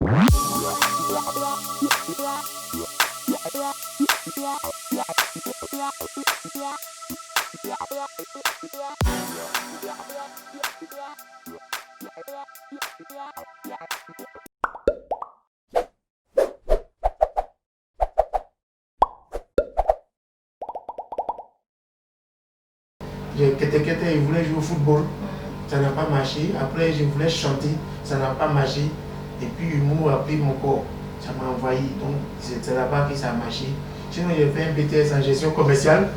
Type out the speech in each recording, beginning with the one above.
Je voulais jouer au football, ça n'a pas marché. Après, je voulais chanter, ça n'a pas marché. Et puis, l'humour a pris mon corps, ça m'a envahi. Donc, c'est là-bas que ça a marché. Sinon, j'ai fait un BTS en gestion commerciale.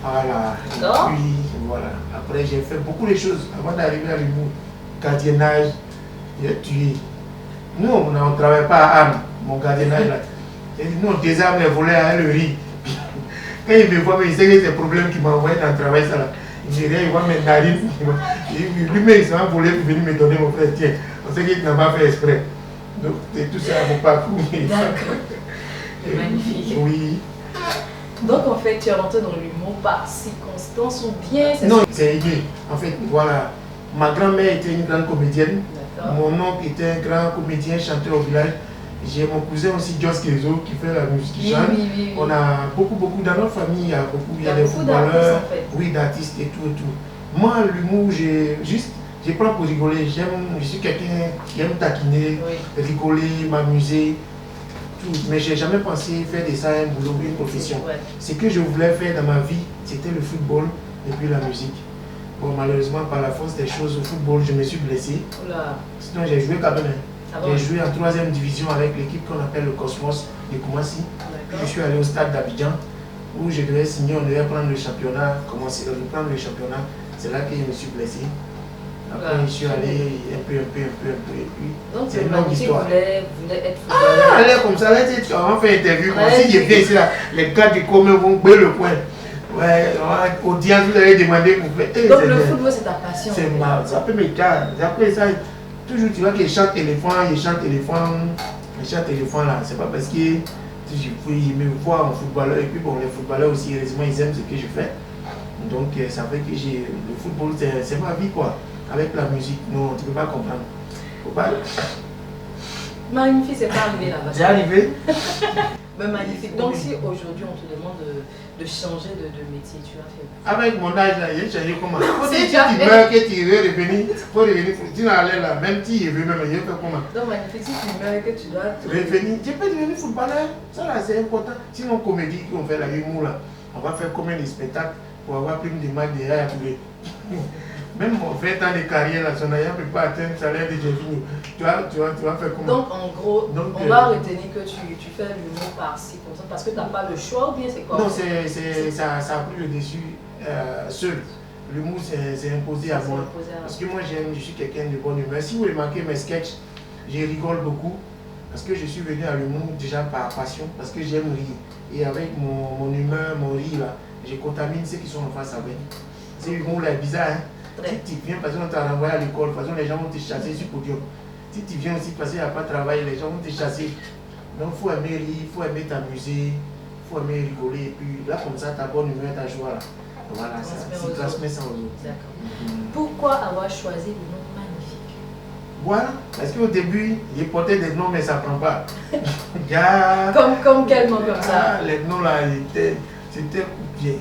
Voilà. Et puis, voilà. Après, j'ai fait beaucoup de choses avant d'arriver à l'humour. Gardiennage, j'ai tué. Nous, on ne travaille pas à armes, mon gardiennage là. Nous, on désarme les volets à le riz. Quand il me voit, il sait que c'est le problème qui m'a envoyé dans le travail, ça là. Il dit rien, il voit mes narines. Lui-même, il s'en volé pour venir me donner mon frère. Tiens, on sait qu'il n'a pas fait exprès. Donc, c'est tout ça à mon parcours. D'accord. Magnifique. Oui. Donc, en fait, tu es rentré dans l'humour par circonstance ou bien Non, c'est idée. En fait, voilà. Ma grand-mère était une grande comédienne. Mon oncle était un grand comédien, chanteur au village. J'ai mon cousin aussi, Jos Kezo, qui fait la musique qui chante. Oui. On a beaucoup dans notre famille, il y a des footballeurs, en fait. Oui, d'artistes et tout. Moi, l'humour, je prends pour rigoler. Je suis quelqu'un qui aime taquiner, rigoler, m'amuser, tout. Mais je n'ai jamais pensé faire de ça un boulot, une profession. Ouais. Ce que je voulais faire dans ma vie, c'était le football et puis la musique. Bon, malheureusement, par la force des choses, au football, je me suis blessé. Oula. Sinon, j'ai joué quand même. J'ai joué en 3e division avec l'équipe qu'on appelle le Cosmos de Koumassi. Je suis allé au stade d'Abidjan où je devais signer, on devait prendre le championnat, reprendre le championnat. C'est là que je me suis blessé. Après, je suis allé un peu. Et puis, donc, c'est une longue histoire. Voulait être footballeur. Ah, elle est comme ça, là, tu vas faire interview. Si je viens ici, là, les gars du commun vont couper le point. Ouais, audience, vous avez demandé pour faire. Donc, le football, c'est ta passion. C'est mal, ça peut me calmer. Après ça, toujours tu vois qu'ils chantent éléphant là, c'est pas parce que ils me voient en footballeur et puis bon, les footballeurs aussi, heureusement, ils aiment ce que je fais. Donc ça fait que le football, c'est ma vie quoi. Avec la musique, non, tu peux pas comprendre. Faut pas. Magnifique, c'est pas arrivé là-bas. J'ai arrivé. Mais magnifique. Donc si aujourd'hui on te demande de changer de métier, tu vas faire quoi? Avec mon âge là, j'ai changé comment? Si tu meurs, que tu veux revenir, faut revenir. Tu n'as l'air là, même si il veut même, il fait comment? Donc magnifique, si tu meurs que tu dois revenir, tu peux devenir footballeur. Ça là c'est important. Sinon comédie qu'on fait là, l'humour là, on va faire combien de spectacles pour avoir plus de mal derrière à trouver. Même mon 20 ans de carrière là, son ayant ne peut pas atteindre le salaire de Jeffini. Tu vas faire comment? Donc en gros, on va retenir que tu fais l'humour par circonstance parce que tu n'as pas le choix ou bien c'est quoi? Non, ça a pris le dessus seul. L'humour c'est imposé à moi. Parce que moi je suis quelqu'un de bonne humeur. Si vous remarquez mes sketchs, je rigole beaucoup. Parce que je suis venu à l'humour déjà par passion. Parce que j'aime rire. Et avec mon humeur, mon rire là, je contamine ceux qui sont en face avec. C'est l'humour là, bizarre hein. Si tu viens parce qu'on t'a renvoyé à l'école, de toute façon les gens vont te chasser sur le podium. Si tu viens aussi parce qu'il n'y a pas de travail, les gens vont te chasser. Donc il faut aimer rire, il faut aimer t'amuser, il faut aimer rigoler. Et puis là comme ça, ta bonne humeur, ta joie là. Voilà, ça transmet ça aux autres. D'accord. Pourquoi avoir choisi le nom magnifique? Voilà, parce qu'au début, il portait des noms mais ça ne prend pas. Comme quel nom comme ça? Les noms là, c'était bien.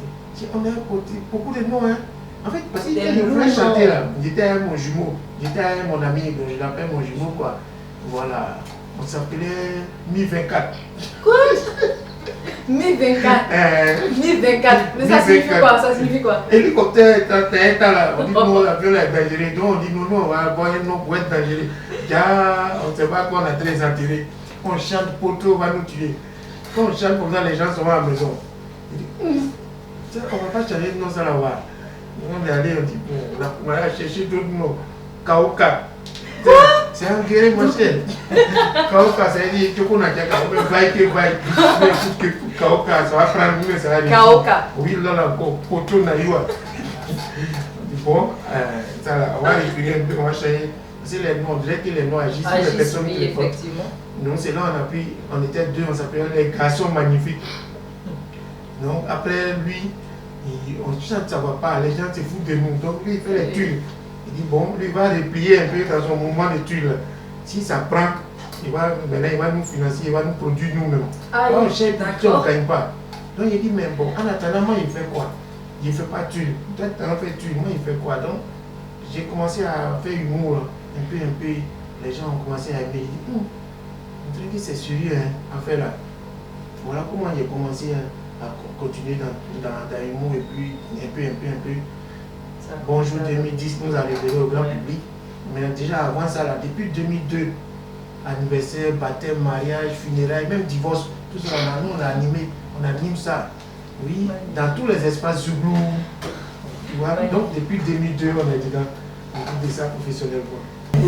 On a porté beaucoup de noms hein. En fait, parce que je voulais chanter là, j'étais mon jumeau, j'étais mon ami, donc je l'appelle mon jumeau quoi. Voilà, on s'appelait Mi-24. Quoi? Mi-24 Mi-24, mais ça signifie quoi? Ça signifie quoi? Hélicoptère, t'as là, on dit non, l'avion est dangereux, donc on dit non, on va avoir un nom pour être dangereux. On ne sait pas qu'on a très enterré. On chante, poteau va nous tuer. Quand on chante comme ça, les gens sont à la maison. On ne va pas changer de nom sans l'avoir. On est allé, on dit, on va chercher d'autres mots. Kaoka. C'est un guerrier, mon cher. Kaoka, ça veut dire que on a déjà vaille. Kaoka, ça va prendre mieux, ça va dire. Kaoka. Oui, là, là, poteau na yoa. Bon, ça là, on va récupérer un peu, on va changer. C'est les noms, on dirait que les noms agissent sur les personnes qui les font. Donc, c'est là on était deux, on s'appelait les garçons magnifiques. Donc, après lui, on chante, ça ne va pas, les gens se foutent de nous. Donc lui, il fait les tuiles. Il dit bon, lui va replier un peu dans son moment de tuile. Si ça prend, Maintenant, il va nous financer, il va nous produire nous-mêmes. Ah, oh, chef, tu ne d'accord. gagnes pas. Donc il dit, mais bon, en attendant, moi, il fait quoi? Il ne fait pas tu. Toi, tu en fais tu, moi, il fait quoi? Donc, j'ai commencé à faire humour, un peu. Les gens ont commencé à aimer. Ils disent, que c'est sérieux, hein, à faire là. Voilà comment j'ai commencé à continuer dans l'humour et puis un peu. Bonjour 2010 nous a révélé au grand public. Mais déjà avant ça, là, depuis 2002, anniversaire, baptême, mariage, funérailles, même divorce, tout ça, nous on a animé, on anime ça. Oui, dans tous les espaces Zouglou. Tu vois, donc depuis 2002, on est dedans. On fait ça professionnel.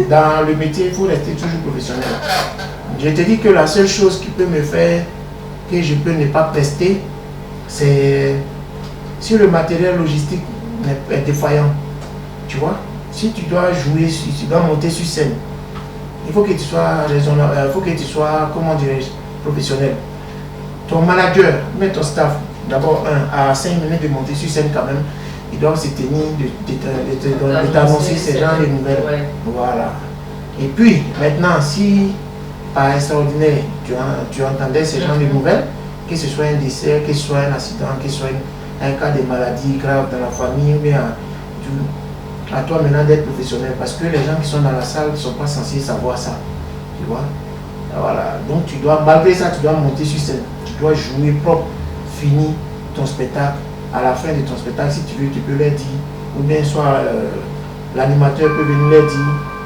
Dans le métier, il faut rester toujours professionnel. Je te dis que la seule chose qui peut me faire que je peux ne pas prester, c'est si le matériel logistique est défaillant. Tu vois, si tu dois jouer, si tu dois monter sur scène, il faut que tu sois raisonnable, il faut que tu sois, comment dirais-je, professionnel. Ton manager, mais ton staff, d'abord, à 5 minutes de monter sur scène quand même, ils doivent se tenir de t'annoncer ces genres de nouvelles. Ouais. Voilà. Et puis, maintenant, si par extraordinaire, tu entendais ces genres de nouvelles, que ce soit un décès, que ce soit un accident, que ce soit un cas de maladie grave dans la famille, ou bien à toi maintenant d'être professionnel, parce que les gens qui sont dans la salle ne sont pas censés savoir ça. Tu vois? Voilà. Donc tu dois, malgré ça, tu dois monter sur scène. Tu dois jouer propre, fini ton spectacle. À la fin de ton spectacle, si tu veux, tu peux leur dire, ou bien soit l'animateur peut venir leur dire,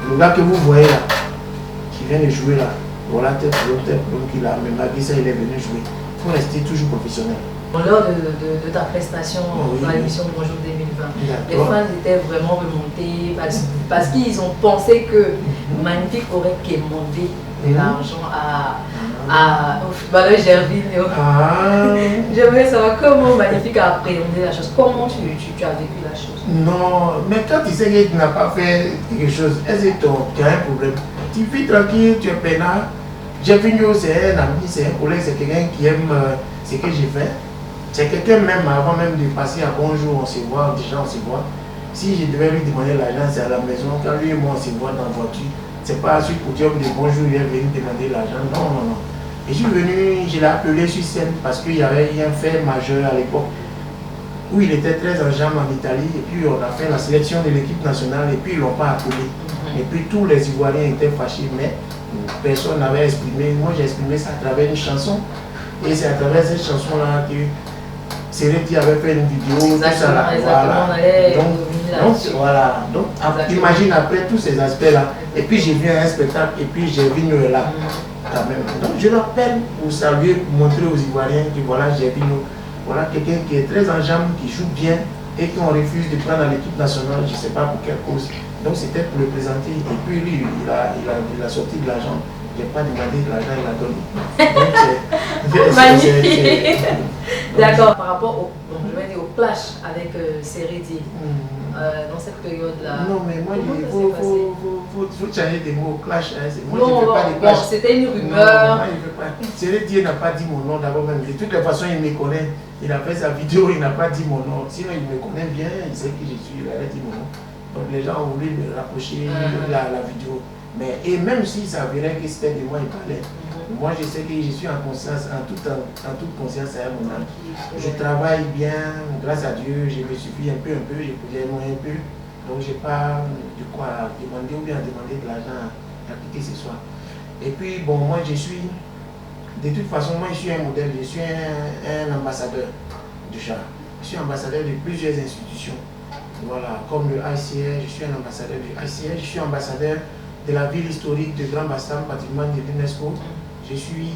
le gars que vous voyez là, qui vient de jouer là, voilà tel problème qu'il a, mais malgré ça, il est venu jouer. Il faut rester toujours professionnel. Lors de ta prestation dans l'émission de Bonjour 2020, les fans étaient vraiment remontés parce qu'ils ont pensé que Magnifique aurait quémandé de l'argent à footballeur Gerville. J'aimerais savoir comment Magnifique a appréhendé la chose, comment tu as vécu la chose. Non, mais quand tu sais que tu n'as pas fait quelque chose, est-ce que tu as un problème? Tu vis tranquille, tu es peinard. Gerville, c'est un ami, c'est un collègue, c'est quelqu'un qui aime ce que j'ai fait. C'est quelqu'un même avant même de passer à bonjour, on se voit, déjà on se voit. Si je devais lui demander l'argent, c'est à la maison. Quand lui et moi on se voit dans la voiture, c'est pas sur le podium de bonjour, il est venu demander l'argent. Non. Et je suis venu, je l'ai appelé sur scène parce qu'il y avait un fait majeur à l'époque où il était très en jambe en Italie. Et puis on a fait la sélection de l'équipe nationale et puis ils ne l'ont pas appelé. Et puis tous les Ivoiriens étaient fâchés, mais personne n'avait exprimé. Moi j'ai exprimé ça à travers une chanson. Et c'est à travers cette chanson-là que Sereti avait fait une vidéo, tout ça là. Voilà. Donc, imagine après tous ces aspects-là. Et puis j'ai vu un spectacle et puis j'ai vu Noël là. Quand même. Donc je l'appelle pour saluer, pour montrer aux Ivoiriens que voilà, j'ai vu voilà quelqu'un qui est très en jambe, qui joue bien et qu'on refuse de prendre à l'équipe nationale, je ne sais pas pour quelle cause. Donc c'était pour le présenter. Et puis lui, il a sorti de l'argent. Je n'ai pas demandé de l'argent, il a donné. Magnifique. D'accord, par rapport au clash avec Sereti, dans cette période-là. Non, mais moi, il faut changer des mots, clash. Moi, non, je ne fais pas de clash. C'était une rumeur. Sereti n'a pas dit mon nom d'abord même. De toutes les façons, il me connaît. Il a fait sa vidéo, il n'a pas dit mon nom. Sinon, il me connaît bien, il sait qui je suis, il a dit mon nom. Donc les gens ont voulu me rapprocher la vidéo. Mais, et même si ça verrait que c'était de moi, il parlait. Moi, je sais que je suis en conscience, en toute conscience à un moment. Je travaille bien, grâce à Dieu, je me suffis un peu, j'ai moins un peu. Donc, je n'ai pas de quoi demander ou bien demander de l'argent à qui que ce soit. Et puis, bon, moi, je suis, de toute façon, moi, je suis un modèle, je suis un ambassadeur du genre. Je suis ambassadeur de plusieurs institutions. Voilà, comme le ICR, je suis un ambassadeur du ICR, je suis ambassadeur de la ville historique de Grand Bassam, patrimoine de l'UNESCO. Je suis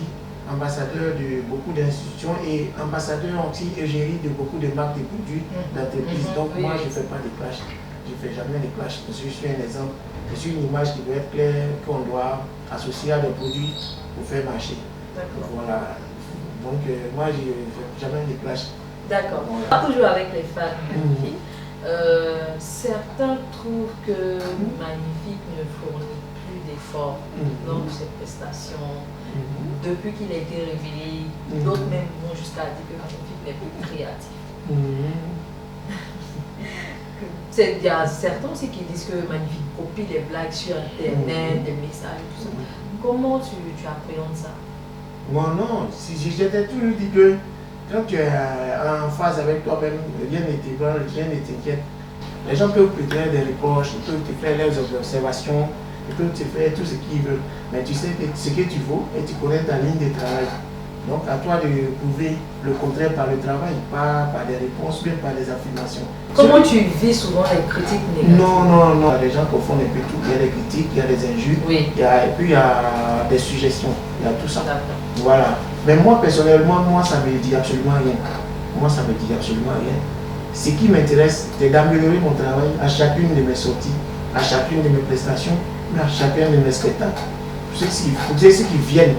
ambassadeur de beaucoup d'institutions et ambassadeur anti-égérie de beaucoup de marques de produits d'entreprise. Donc moi, je ne fais pas de clash, je ne fais jamais de clash. Je suis un exemple, je suis une image qui doit être claire, qu'on doit associer à des produits pour faire marcher. Voilà. Donc moi, je ne fais jamais de clash. D'accord. Voilà. Toujours avec les femmes magnifiques. Certains trouvent que Magnifique ne fournit plus d'efforts lors de ses prestations. Depuis qu'il a été révélé, d'autres même vont jusqu'à dire que Magnifique n'est plus créatif. Il y a certains aussi qui disent que Magnifique copie les blagues sur Internet, des messages, tout ça. Comment tu appréhendes ça? Moi non, si j'étais toujours dit que quand tu es en phase avec toi-même, rien ne t'ébranle, rien ne t'inquiète. Les gens peuvent te donner des reproches, ils peuvent te faire leurs observations, ils peuvent te faire tout ce qu'ils veulent. Mais tu sais que ce que tu vaux et tu connais ta ligne de travail. Donc à toi de prouver le contraire par le travail, pas par des réponses, bien par des affirmations. Comment tu vis souvent les critiques négatives? Non. Les gens confondent un peu tout. Il y a des critiques, il y a des injures, oui. Et puis il y a des suggestions, il y a tout ça. Voilà. Mais moi personnellement, ça ne me dit absolument rien. Moi ça ne me dit absolument rien. Ce qui m'intéresse, c'est d'améliorer mon travail à chacune de mes sorties, à chacune de mes prestations, mais à chacun de mes spectacles. Pour ceux qui viennent,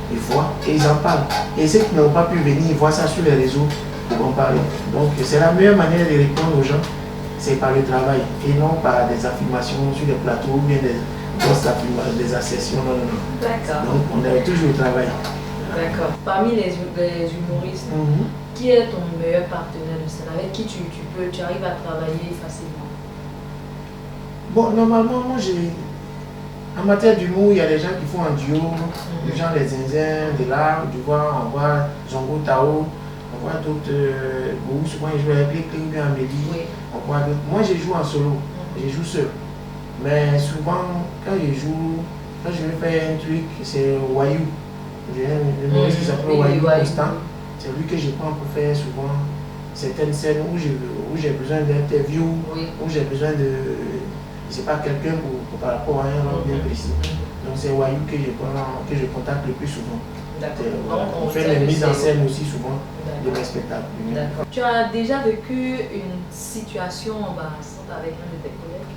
ils voient et ils en parlent. Et ceux qui n'ont pas pu venir, ils voient ça sur les réseaux pour en parler. Donc c'est la meilleure manière de répondre aux gens, c'est par le travail et non par des affirmations sur les plateaux ou bien des assertions. Non. D'accord. Donc on est toujours au travail. D'accord. Parmi les humoristes, qui est ton meilleur partenaire de scène? Avec qui tu arrives à travailler facilement? Bon, normalement, moi en matière d'humour, il y a des gens qui font un duo, les gens les zinzins, de là, tu vois, on voit Zongo Tao, on voit d'autres, souvent ils jouent avec les Kling bien Amélie, oui. on voit d'autres. Moi je joue en solo, je joue seul. Mais souvent, quand je vais faire un truc, c'est Wayou. J'ai un humoriste qui s'appelle Wayou Constant. C'est lui que je prends pour faire souvent certaines scènes où j'ai besoin d'interview, où j'ai besoin de, je sais pas, quelqu'un pour par rapport à un rôle bien précis. Donc c'est Wayou que je contacte le plus souvent. Voilà. On fait les mises en scène aussi souvent de mes spectacles. Tu as déjà vécu une situation embarrassante avec un de tes collègues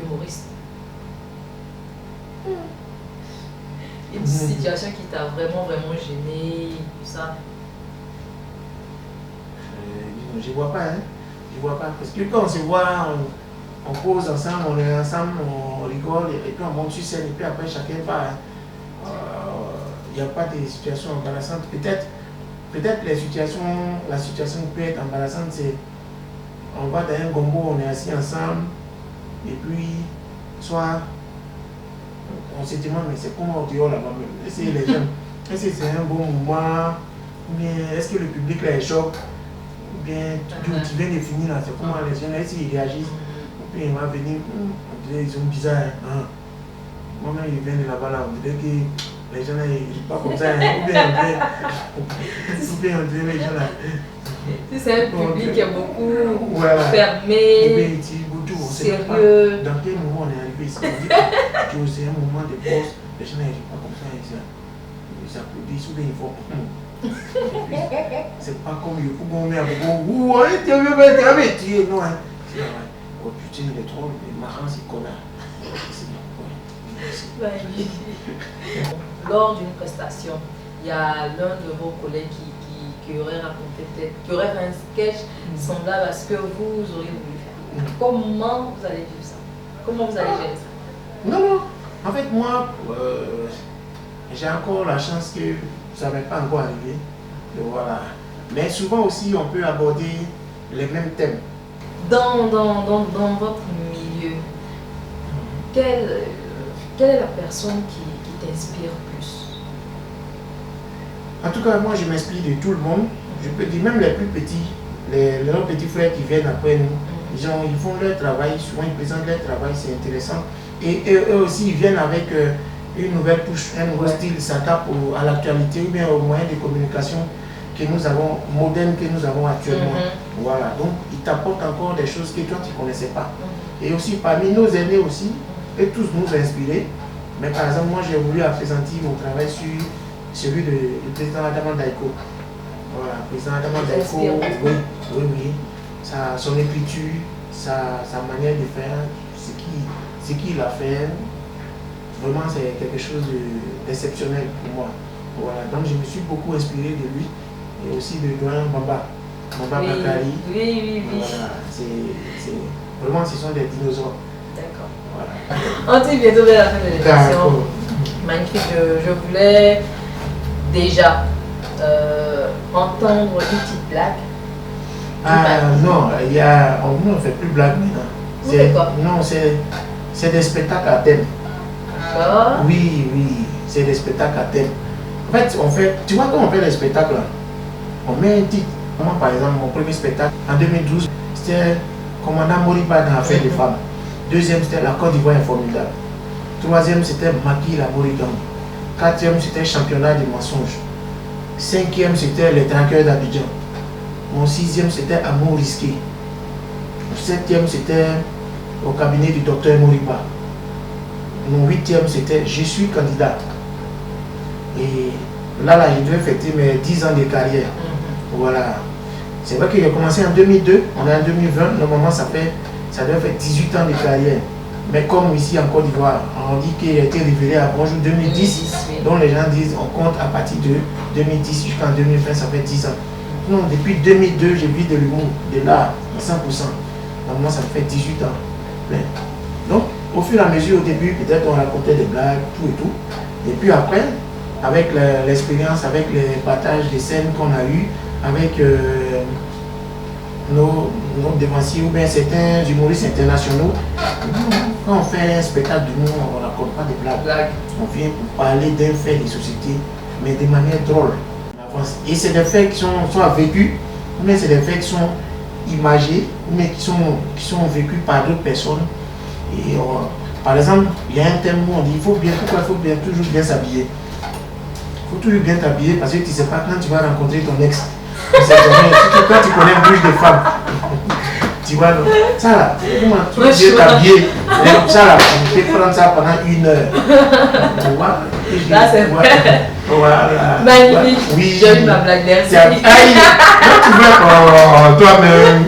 humoristes? Une situation qui t'a vraiment gêné, tout ça? Je vois pas, Je vois pas. Parce que quand on se voit, on pose ensemble, on est ensemble, on rigole, et puis on monte sur scène, et puis après chacun part. Il n'y a pas de situation embarrassante. Peut-être la situation peut être embarrassante, c'est on va dans un gombo, on est assis ensemble, et puis soit on se demande mais c'est comment on dit oh là-bas, est-ce que les gens, est-ce que c'est un bon moment, ou bien est-ce que le public là est choc, ou bien tu viens de finir là, c'est comment les gens, est-ce qu'ils réagissent, ou bien il va venir, on dirait ils sont bizarres, moi-même ils viennent de là-bas là, on dirait que les gens là ils sont pas comme ça, ou bien on dirait les gens là. C'est un public qui est beaucoup fermé, sérieux. Dans quel moment on est arrivé ici? On dit c'est un moment de boss, les gens n'arrivent pas comme ça, ils applaudissent ou bien ils font. C'est pas comme il faut qu'on met avec vous, tu avais tué, non. Oh putain, il est trop marrant, c'est connard. Lors d'une prestation, il y a l'un de vos collègues qui aurait raconté peut-être, qui aurait fait un sketch semblable à ce que vous auriez voulu faire. Comment vous allez vivre ça? Comment vous allez gérer ça? Non. En fait, moi, j'ai encore la chance que ça ne m'est pas encore arrivé. Voilà. Mais souvent aussi, on peut aborder les mêmes thèmes. Dans votre milieu, quelle est la personne qui t'inspire plus? En tout cas, moi, je m'inspire de tout le monde. Je peux dire même les plus petits, leurs petits frères qui viennent après nous. Ils font leur travail, souvent ils présentent leur travail, c'est intéressant. Et eux aussi, ils viennent avec une nouvelle touche, un nouveau style, ils s'attaquent à l'actualité ou bien aux moyens de communication que nous avons, modernes que nous avons actuellement. Voilà, donc ils t'apportent encore des choses que toi tu ne connaissais pas. Et aussi parmi nos aînés aussi, et tous nous inspirés. Mais par exemple, moi j'ai voulu appesantir mon travail sur celui du président Adama Daiko. Voilà, le président Adama Daiko, oui. Son écriture, sa manière de faire, ce qu'il a fait, vraiment c'est quelque chose d'exceptionnel pour moi. Voilà, donc je me suis beaucoup inspiré de lui et aussi de Doyen Bamba Bakari. Oui. Voilà, vraiment ce sont des dinosaures. D'accord. Voilà. On est bientôt vers la fin de l'émission. Magnifique, je voulais déjà entendre une petite blague. Non, on ne fait plus blague maintenant. C'est quoi? Non, c'est des spectacles à thème. D'accord. Oui, c'est des spectacles à thème. En fait, tu vois quand on fait les spectacles là, on met un titre. Moi par exemple, mon premier spectacle en 2012, c'était Commandant Moriba dans l'affaire des femmes. Deuxième, c'était La Côte d'Ivoire est formidable. Troisième, c'était Maki la Morigan. Quatrième, c'était Championnat des mensonges. Cinquième, c'était Les traqueurs d'Abidjan. Mon sixième, c'était Amour risqué. Mon septième, c'était Au cabinet du docteur Moriba. Mon huitième, c'était Je suis candidat. Et là, je devais fêter mes 10 ans de carrière. Voilà. C'est vrai que j'ai commencé en 2002, on est en 2020, normalement ça doit faire 18 ans de carrière. Mais comme ici en Côte d'Ivoire, on dit qu'il a été révélé à Bonjour 2010, donc les gens disent on compte à partir de 2010 jusqu'en 2020, ça fait 10 ans. Non, depuis 2002, je vis de l'humour, de l'art, à 100%. Normalement ça fait 18 ans. Donc, au fur et à mesure, au début, peut-être on racontait des blagues, tout et tout. Et puis après, avec l'expérience, avec les partages des scènes qu'on a eues, avec nos dévanciers ou bien certains humoristes internationaux, quand on fait un spectacle d'humour, on ne raconte pas des blagues. On vient pour parler d'un fait de société, mais de manière drôle. Et c'est des faits qui sont vécus, mais c'est des faits qui sont imagés, mais qui sont vécus par d'autres personnes. Et par exemple, il y a un thème où on dit pourquoi il faut toujours bien s'habiller. Il faut toujours bien t'habiller parce que tu ne sais pas quand tu vas rencontrer ton ex. Quand tu connais une bouche de femme, tu vois, ça là, comment tu veux bien t'habiller. Ça là, tu peux prendre ça pendant 1 heure. Tu vois, là c'est vrai. Voilà. Magnifique. Oui. J'ai eu ma blague merci. Aïe, tu vois, toi-même.